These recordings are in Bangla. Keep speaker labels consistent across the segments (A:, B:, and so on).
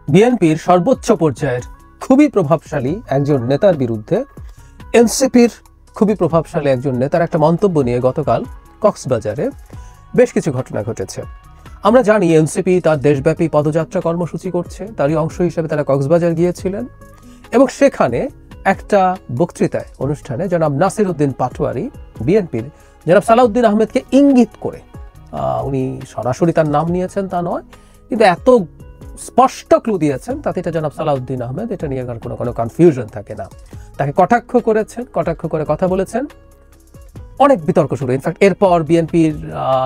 A: বিএনপির সর্বোচ্চ পর্যায়ের খুবই প্রভাবশালী একজন নেতার বিরুদ্ধে এনসিপির খুবই প্রভাবশালী একজন নেতার একটা মন্তব্য নিয়ে গতকাল কক্সবাজারে বেশ কিছু ঘটনা ঘটেছে। আমরা জানি এনসিপি তার দেশব্যাপী পদযাত্রা কর্মসূচি করছে, তারই অংশ হিসেবে তারা কক্সবাজার গিয়েছিলেন এবং সেখানে একটা বক্তৃতায় অনুষ্ঠানে জনাব নাসির উদ্দিন পাটোয়ারি বিএনপির জনাব সালাউদ্দিন আহমেদকে ইঙ্গিত করে, উনি সরাসরি তার নাম নিয়েছেন তা নয়, কিন্তু এত স্পষ্ট ক্লু দিয়েছেন তাতে এটা জনাব সালাউদ্দিন আহমেদ, এটা নিয়ে কোনো কনফিউশন থাকে না। তাকে কটাক্ষ করেছেন, কটাক্ষ করে কথা বলেছেন, অনেক বিতর্ক শুরু। ইনফ্যাক্ট এরপর বিএনপির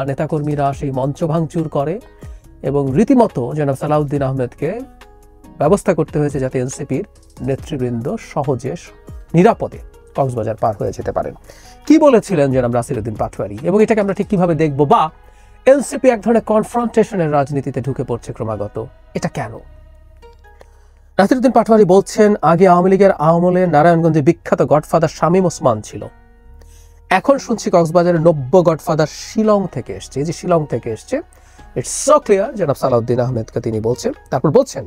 A: নেতাকর্মীরা সেই মঞ্চ ভাঙচুর করে এবং রীতিমতো জনাব সালাউদ্দিন আহমেদকে ব্যবস্থা করতে হয়েছে যাতে এনসিপির নেতৃবৃন্দ সহজে নিরাপদে কক্সবাজার পার হয়ে যেতে পারেন। কি বলেছিলেন জনাব নাসির উদ্দিন পাটোয়ারি এবং এটাকে আমরা ঠিক কিভাবে দেখবো, বা এনসিপি এক ধরনের কনফ্রন্টেশনের রাজনীতিতে ঢুকে পড়ছে ক্রমাগত, এটা কেন? নাসির উদ্দিন পাটোয়ারি বলছেন, আগে আওয়ামী লীগের আমলে নারায়ণগঞ্জে বিখ্যাত গডফাদার শামীম ওসমান ছিল, এখন শুনছি কক্সবাজারের নব্য গডফাদার শিলং থেকে এসছে। এই যে শিলং থেকে এসছে, ইটস সো ক্লিয়ার জনাব সালাউদ্দিন আহমেদকে তিনি বলছেন। তারপর বলছেন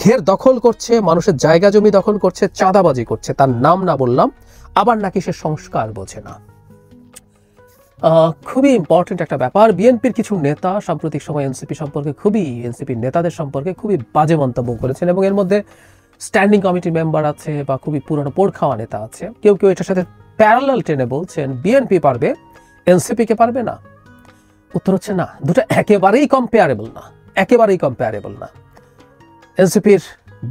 A: ঘের দখল করছে, মানুষের জায়গা জমি দখল করছে, চাঁদাবাজি করছে, তার নাম না বললাম, আবার নাকি সে সংস্কার বোঝে না। খুবই ইম্পর্টেন্ট একটা ব্যাপার। বিএনপির কিছু নেতা সাম্প্রতিক সময় এনসিপির নেতাদের সম্পর্কে খুবই বাজে মন্তব্য করেছেন এবং এর মধ্যে স্ট্যান্ডিং কমিটি মেম্বার আছে বা খুবই পুরনো পোড় খাওয়া নেতা আছে। কেউ কেউ এটার সাথে প্যারালাল টেনে বলছেন বিএনপি পারবে, এনসিপিকে পারবে না। উত্তর হচ্ছে না, দুটো একেবারেই কম্পেয়ারেবল না। এনসিপির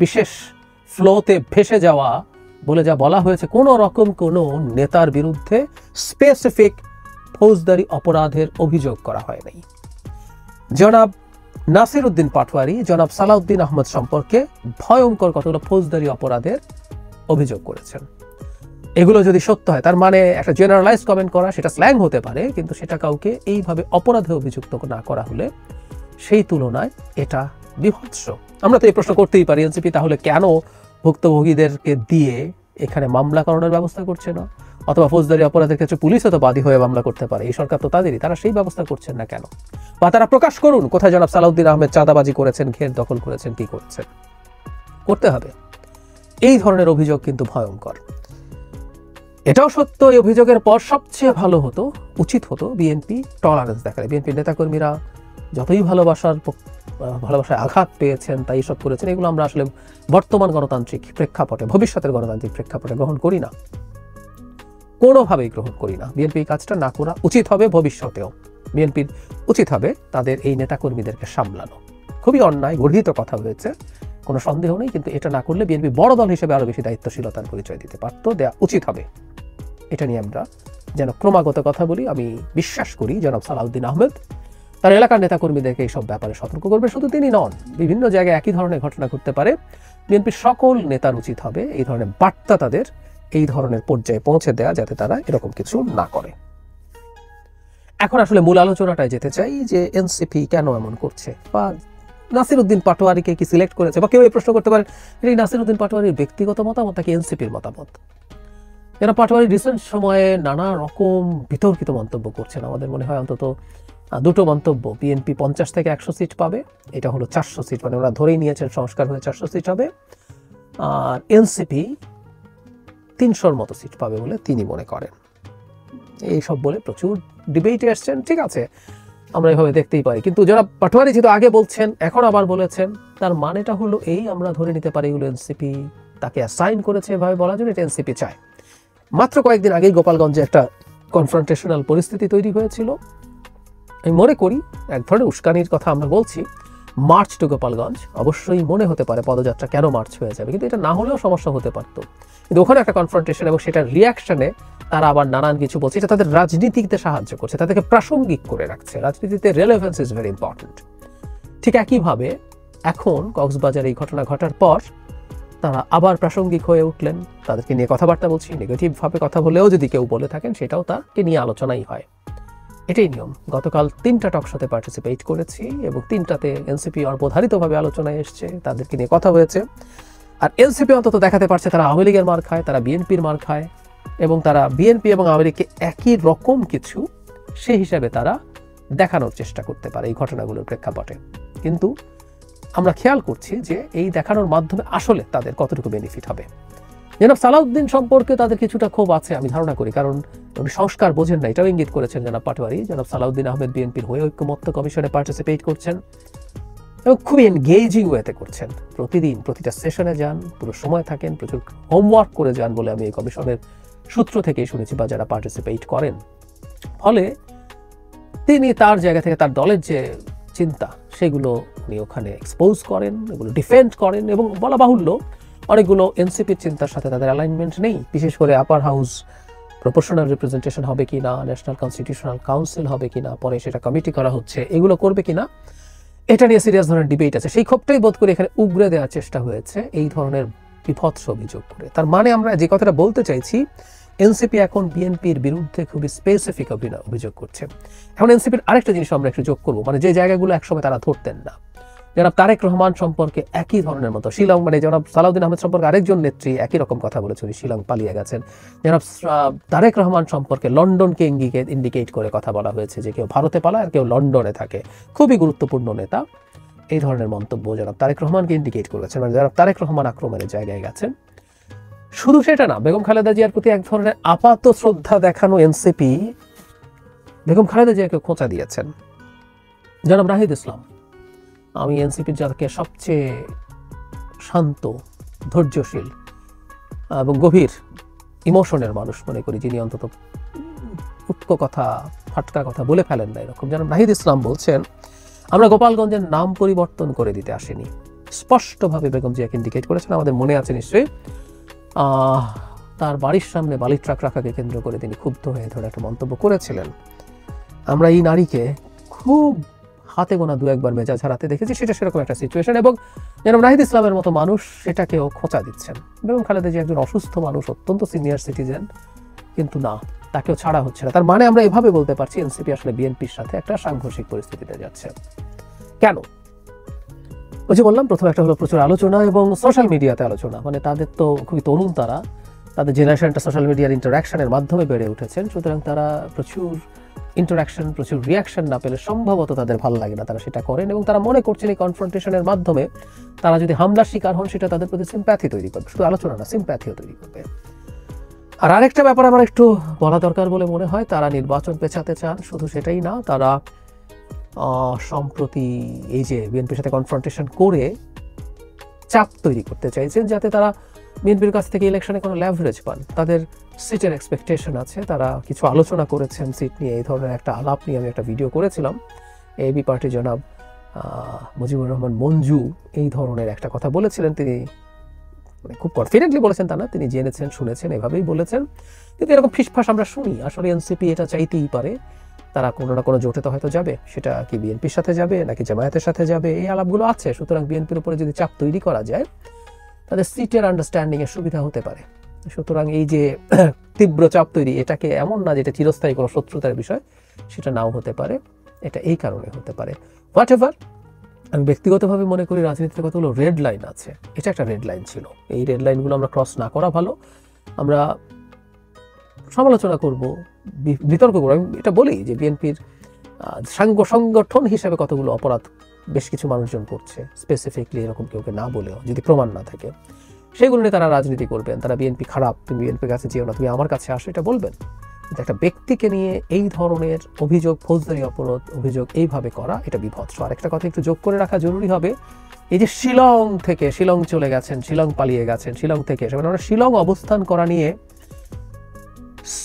A: বিশেষ ফ্লোতে ভেসে যাওয়া বলে যা বলা হয়েছে, কোনো রকম কোনো নেতার বিরুদ্ধে স্পেসিফিক ফৌজদারি অপরাধের অভিযোগ করা হয় নাই। জনাব নাসির উদ্দিন পাটোয়ারি জনাব সালাউদ্দিন আহমেদ সম্পর্কে ভয়ঙ্কর কতগুলো ফৌজদারি অপরাধের অভিযোগ করেছেন। এগুলো যদি সত্য হয়, তার মানে একটা জেনারেলাইজ কমেন্ট করা, সেটা স্ল্যাং হতে পারে, কিন্তু সেটা কাউকে এইভাবে অপরাধে অভিযুক্ত না করা হলে সেই তুলনায় এটা বিভৎস। আমরা তো এই প্রশ্ন করতেই পারি, এনসিপি তাহলে কেন ভুক্তভোগীদেরকে দিয়ে এখানে মামলা করানোর ব্যবস্থা করছে না, অথবা ফৌজদারি অপরাধের ক্ষেত্রে পুলিশও তো বাদী হয়ে মামলা করতে পারে, এই সরকার তো তাদেরই, তারা সেই ব্যবস্থা করছেন না কেন? বা তারা প্রকাশ করুন কোথায় জনাব সালাউদ্দিন আহমেদ চাঁদাবাজি করেছেন, ঘের দখল করেছেন, কি করেছেন, করতে হবে। এই ধরনের অভিযোগ কিন্তু ভয়ঙ্কর। এটাও সত্য, এই অভিযোগের পর সবচেয়ে উচিত হতো বিএনপি টলারেন্স দেখালে। বিএনপির নেতাকর্মীরা যতই ভালোবাসায় আঘাত পেয়েছেন, তাই সব করেছেন, এগুলো আমরা আসলে বর্তমান গণতান্ত্রিক প্রেক্ষাপটে, ভবিষ্যতের গণতান্ত্রিক প্রেক্ষাপটে গ্রহণ করি না, কোনোভাবেই গ্রহণ করি না। বিএনপি কাজটা না করা উচিত হবে ভবিষ্যতেও। বিএনপির উচিত হবে তাদের এই নেতাকর্মীদেরকে সামলানো। খুবই অন্যায়, গর্হিত কথা হয়েছে, কোনো সন্দেহ নেই, কিন্তু এটা না করলে বিএনপি বড় দল হিসেবে আরো বেশি দায়িত্বশীলতার পরিচয় দিতে পারত, দেওয়া উচিত হবে। এটা নিয়ে আমরা যেন ক্রমাগত কথা বলি। আমি বিশ্বাস করি জনাব সালাউদ্দিন আহমেদ তার এলাকার নেতাকর্মীদেরকে এইসব ব্যাপারে সতর্ক করবে। শুধু তিনি নন, বিভিন্ন জায়গায় একই ধরনের ঘটনা ঘটতে পারে। বিএনপির সকল নেতার উচিত হবে এই ধরনের বার্তা তাদের এই ধরনের পর্যায়ে পৌঁছে দেয়া, যাতে তারা এরকম কিছু না করে। এখন আসলে মূল আলোচনাটায় যেতে চাই যে এনসিপি কেন এমন করছে, বা নাসির উদ্দিন পাটোয়ারিকে কি সিলেক্ট করেছে, বা কেউ এই প্রশ্ন করতে পারে এই নাসির উদ্দিন পাটোয়ারির ব্যক্তিগত মতামত নাকি এনসিপির মতামত। যারা পাটোয়ারি রিসেন্ট সময়ে নানা রকম বিতর্কিত মন্তব্য করছেন, আমাদের মনে হয় অন্তত দুটো মন্তব্য। বিএনপি 50 থেকে 100 সিট পাবে, এটা হলো 400 সিট, মানে ওরা ধরেই নিয়েছেন সংস্কার হয়ে 400 সিট হবে, আর এনসিপি 300-র মতো সিট পাবে বলে তিনি মনে করেন। এইসব বলে প্রচুর ডিবেটে আসছেন, ঠিক আছে, আমরা এভাবে দেখতেই পারি। কিন্তু যারা পাটোয়ারি যেহেতু আগে বলছেন, এখন আবার বলেছেন, তার মানেটা হলো এই, আমরা ধরে নিতে পারি এগুলো এনসিপি তাকে অ্যাসাইন করেছে এভাবে বলার জন্য, এটা এনসিপি চায়। মাত্র কয়েকদিন আগেই গোপালগঞ্জে একটা কনফ্রন্টেশনাল পরিস্থিতি তৈরি হয়েছিল। আমি মনে করি এক ধরনের উস্কানির কথা আমরা বলছি। মার্চ টু গোপালগঞ্জ, অবশ্যই মনে হতে পারে পদযাত্রা কেন মার্চ হয়ে যাবে, কিন্তু এটা না হলেও সমস্যা হতে পারতো। কিন্তু ওখানে একটা কনফ্রন্টেশন এবং সেটার রিয়াকশনে তারা আবার নানান কিছু বলছে, এটা তাদের রাজনীতিতে সাহায্য করছে, তাদেরকে প্রাসঙ্গিক করে রাখছে। রাজনীতিতে রেলেভেন্স ইজ ভেরি ইম্পর্টেন্ট। ঠিক একইভাবে এখন কক্সবাজার এই ঘটনা ঘটার পর তারা আবার প্রাসঙ্গিক হয়ে উঠলেন, তাদেরকে নিয়ে কথাবার্তা বলছি। নেগেটিভভাবে কথা বলেও যদি কেউ বলে থাকেন, সেটাও তাকে নিয়ে আলোচনাই হয়, এটাই নিয়ম। গতকাল 3টা টক শোতে পার্টিসিপেট করেছি এবং 3টাতে এনসিপি অবধারিতভাবে আলোচনায় এসছে, তাদেরকে নিয়ে কথা হয়েছে। আর এনসিপি অন্তত দেখাতে পারছে তারা আওয়ামী লীগের মার খায়, তারা বিএনপির মার খায়, এবং তারা বিএনপি এবং আওয়ামী লীগকে একই রকম কিছু সেই হিসাবে তারা দেখানোর চেষ্টা করতে পারে এই ঘটনাগুলোর প্রেক্ষাপটে। কিন্তু আমরা খেয়াল করছি যে এই দেখানোর মাধ্যমে আসলে তাদের কতটুকু বেনিফিট হবে। জনাব সালাউদ্দিন সম্পর্কে তাদের কিছুটা ক্ষোভ আছে আমি ধারণা করি, কারণ উনি সংস্কার বোঝেন না, এটাও ইঙ্গিত করেছেন জনাব পাটোয়ারি। জনাব সালাউদ্দিন আহমেদ বিএনপির হয়ে ঐক্যমত্য কমিশনে পার্টিসিপেট করছেন এবং খুবই এনগেজিং ওয়েতে করছেন। প্রতিদিন প্রতিটা সেশনে যান, পুরো সময় থাকেন, প্রচুর হোমওয়ার্ক করে যান বলে আমি এই কমিশনের সূত্র থেকেই শুনেছি বা যারা পার্টিসিপেট করেন। ফলে তিনি তার জায়গা থেকে তার দলের যে চিন্তা সেগুলো উনি ওখানে এক্সপোজ করেন, এগুলো ডিফেন্ড করেন এবং বলা বাহুল্য অনেকগুলো এনসিপির চিন্তার সাথে তাদের অ্যালাইনমেন্ট নেই। বিশেষ করে আপার হাউস প্রপোর্শনাল রিপ্রেজেন্টেশন হবে কিনা, ন্যাশনাল কনস্টিটিউশনাল কাউন্সিল হবে কিনা, পরে সেটা কমিটি করা হচ্ছে, এগুলো করবে কিনা, এটা নিয়ে সিরিয়াস ধরনের ডিবেট আছে। সেই ক্ষোভটাই বোধ করে এখানে উগরে দেওয়ার চেষ্টা হয়েছে এই ধরনের বিভৎস অভিযোগ করে। তার মানে আমরা যে কথাটা বলতে চাইছি, এনসিপি এখন বিএনপির বিরুদ্ধে খুবই স্পেসিফিক অভিযোগ করছে। এখন এনসিপির আরেকটা জিনিস আমরা একটু যোগ করবো, মানে যে জায়গাগুলো একসময় তারা ধরতেন না। জনাব তারেক রহমান সম্পর্কে একই ধরনের মতো শিলং, মানে জনাব সালাউদ্দিন আহমেদ সম্পর্কে আরেকজন নেত্রী একই রকম কথা বলেছেন, শিলং পালিয়ে গেছেন। জনাব তারেক রহমান সম্পর্কে লন্ডনকে ইন্ডিকেট করে কথা বলা হয়েছে যে কেউ ভারতে পালায় আর কেউ লন্ডনে থাকে, খুবই গুরুত্বপূর্ণ নেতা। এই ধরনের মন্তব্য জনাব তারেক রহমানকে ইন্ডিকেট করেছেন, মানে জনাব তারেক রহমান আক্রমণের জায়গায় গেছেন। শুধু সেটা না, বেগম খালেদা জিয়ার প্রতি এক ধরনের আপাত শ্রদ্ধা দেখানো এনসিপি বেগম খালেদা জিয়াকে খোঁচা দিয়েছেন। জনাব নাহিদ ইসলাম, আমি এনসিপির যাকে সবচেয়ে শান্ত, ধৈর্যশীল এবং গভীর ইমোশনের মানুষ মনে করি, যিনি অন্তত উটকো কথা, ফাটকা কথা বলে ফেলেন না এরকম, জনাব নাহিদ ইসলাম বলছেন আমরা গোপালগঞ্জের নাম পরিবর্তন করে দিতে আসেনি। স্পষ্টভাবে বেগম জিয়াকে ইন্ডিকেট করেছেন, আমাদের মনে আছে নিশ্চয়ই। তার বাড়ির সামনে বালির ট্রাক রাখাকে কেন্দ্র করে তিনি ক্ষুব্ধ হয়ে ধরে একটা মন্তব্য করেছিলেন। আমরা এই নারীকে খুব হাতে গোনা দু একবার মেজাজ হারাতে দেখেছি, সেটা সেরকম একটা সিচুয়েশন। এবং যেন নাহিদ ইসলামের মতো মানুষ সেটাকেও খোঁচা দিচ্ছেন। বেগম খালেদা জিয়া একজন অসুস্থ মানুষ, অত্যন্ত সিনিয়র সিটিজেন, কিন্তু না, তাকেও ছাড়া হচ্ছে না। তার মানে আমরা এভাবে বলতে পারছি এনসিপি আসলে বিএনপির সাথে একটা সাংঘর্ষিক পরিস্থিতিতে যাচ্ছে। কেন? ওই যে বললাম, প্রথম একটা হলো প্রচুর আলোচনা এবং সোশ্যাল মিডিয়াতে আলোচনা, মানে তাদের তো খুবই তরুণ, তাদের জেনারেশনটা সোশ্যাল মিডিয়ার ইন্টারাকশনের মাধ্যমে বেড়ে উঠেছেন, সুতরাং তারা প্রচুর ইন্টারাকশন, প্রচুর রিয়াকশন না পেলে সম্ভবত তাদের ভালো লাগে না, তারা সেটা করেন এবং তারা মনে করছেন এই কনফ্রন্টেশনের মাধ্যমে তারা যদি হামলার শিকার হন সেটা তাদের প্রতি সিম্প্যাথি তৈরি করবে, শুধু আলোচনা না, সিম্প্যাথিও তৈরি করবে। আর আরেকটা ব্যাপার আমার একটু বলা দরকার বলে মনে হয়, তারা নির্বাচন পেছাতে চান, শুধু সেটাই না, তারা সম্প্রতি এই যে বিএনপির সাথে কনফ্রন্টেশন করে চাপ তৈরি করতে চাইছেন যাতে তারা বিএনপির কাছ থেকে ইলেকশনে কোনো লেভারেজ পান। তাদের সিটের এক্সপেকটেশন আছে, তারা কিছু আলোচনা করেছেন সিট নিয়ে, এই ধরনের একটা আলাপ নিয়ে আমি একটা ভিডিও করেছিলাম। এবি পার্টি জনাব মুজিবুর রহমান মঞ্জু এই ধরনের একটা কথা বলেছিলেন, তিনি মানে খুব কনফিডেন্টলি বলেছেন তা না, তিনি জেনেছেন, শুনেছেন, এভাবেই বলেছেন। কিন্তু এরকম ফিসফাস আমরা শুনি। আসলে এনসিপি এটা চাইতেই পারে, তারা কোনো না কোনো জোটে তো হয়তো যাবে, সেটা কি বিএনপির সাথে যাবে নাকি জামায়াতের সাথে যাবে, এই আলাপগুলো আছে। সুতরাং বিএনপির উপরে যদি চাপ তৈরি করা যায়, তাদের সিটের আন্ডারস্ট্যান্ডিং এর সুবিধা হতে পারে। সুতরাং এই যে তীব্র চাপ তৈরি, এটাকে এমন না যেটা চিরস্থায়ী কোনো শত্রুতার বিষয়, সেটা নাও হতে পারে, এটা এই কারণে হতে পারে। হোয়াট এভার, আমি ব্যক্তিগতভাবে মনে করি রাজনীতির কতগুলো রেড লাইন আছে, এটা একটা রেড লাইন ছিল। এই রেড লাইনগুলো আমরা ক্রস না করা ভালো। আমরা সমালোচনা করব, বিতর্ক করবো। আমি এটা বলি যে বিএনপির সংগঠন হিসেবে কতগুলো অপরাধ বেশ কিছু মানুষজন করছে, স্পেসিফিকলি এরকম কেউকে না বলেও, যদি প্রমাণ না থাকে, সেগুলো নিয়ে তারা রাজনীতি করবেন। তারা বিএনপি খারাপ, তুমি বিএনপির কাছে যেও না, তুমি আমার কাছে আসো, এটা বলবেন। কিন্তু একটা ব্যক্তিকে নিয়ে এই ধরনের অভিযোগ, ফৌজদারি অপরাধ অভিযোগ এইভাবে করা, এটা বিভৎস। আর একটা কথা একটু যোগ করে রাখা জরুরি হবে, এই যে শিলং থেকে, শিলং চলে গেছেন, শিলং পালিয়ে গেছেন, শিলং থেকে এসে মানে শিলং অবস্থান করা নিয়ে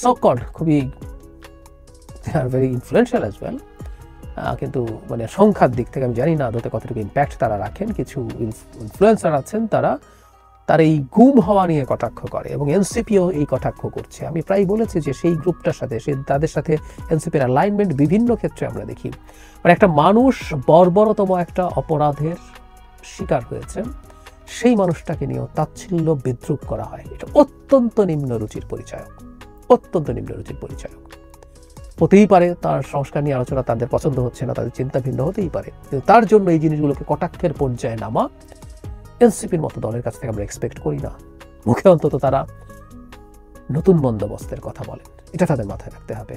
A: সকল খুবই ভেরি ইনফ্লুয়েন্সিয়াল অ্যাজ ওয়েল, কিন্তু মানে সংখ্যার দিক থেকে আমি জানি না আদতে কতটুকু ইম্প্যাক্ট তারা রাখেন। কিছু ইনফ্লুয়েন্সার আছেন, তার এই গুম হওয়া নিয়ে কটাক্ষ করে এবং এনসিপিও এই কটাক্ষ করছে। আমি প্রায় বলেছি যে সেই গ্রুপটার সাথে, তাদের সাথে এনসিপির অ্যালাইনমেন্ট বিভিন্ন ক্ষেত্রে আমরা দেখি। মানে একটা মানুষ বর্বরতম একটা অপরাধের শিকার হয়েছেন, সেই মানুষটাকে নিয়েও তাচ্ছিল্য বিদ্রুপ করা হয়। এটা অত্যন্ত নিম্ন রুচির পরিচায়ক, অত্যন্ত নিম্ন রুচির পরিচায়ক। হতেই পারে তার সংস্কার নিয়ে আলোচনা তাদের পছন্দ হচ্ছে না, তাদের চিন্তা ভিন্ন হতেই পারে, কিন্তু তার জন্য এই জিনিসগুলোকে কটাক্ষের পর্যায়ে নামা এনসিপির মতো দলের কাছ থেকে আমরা এক্সপেক্ট করি না। মুখে অন্তত তারা নতুন বন্দোবস্তের কথা বলেন, এটা তাদের মাথায় রাখতে হবে।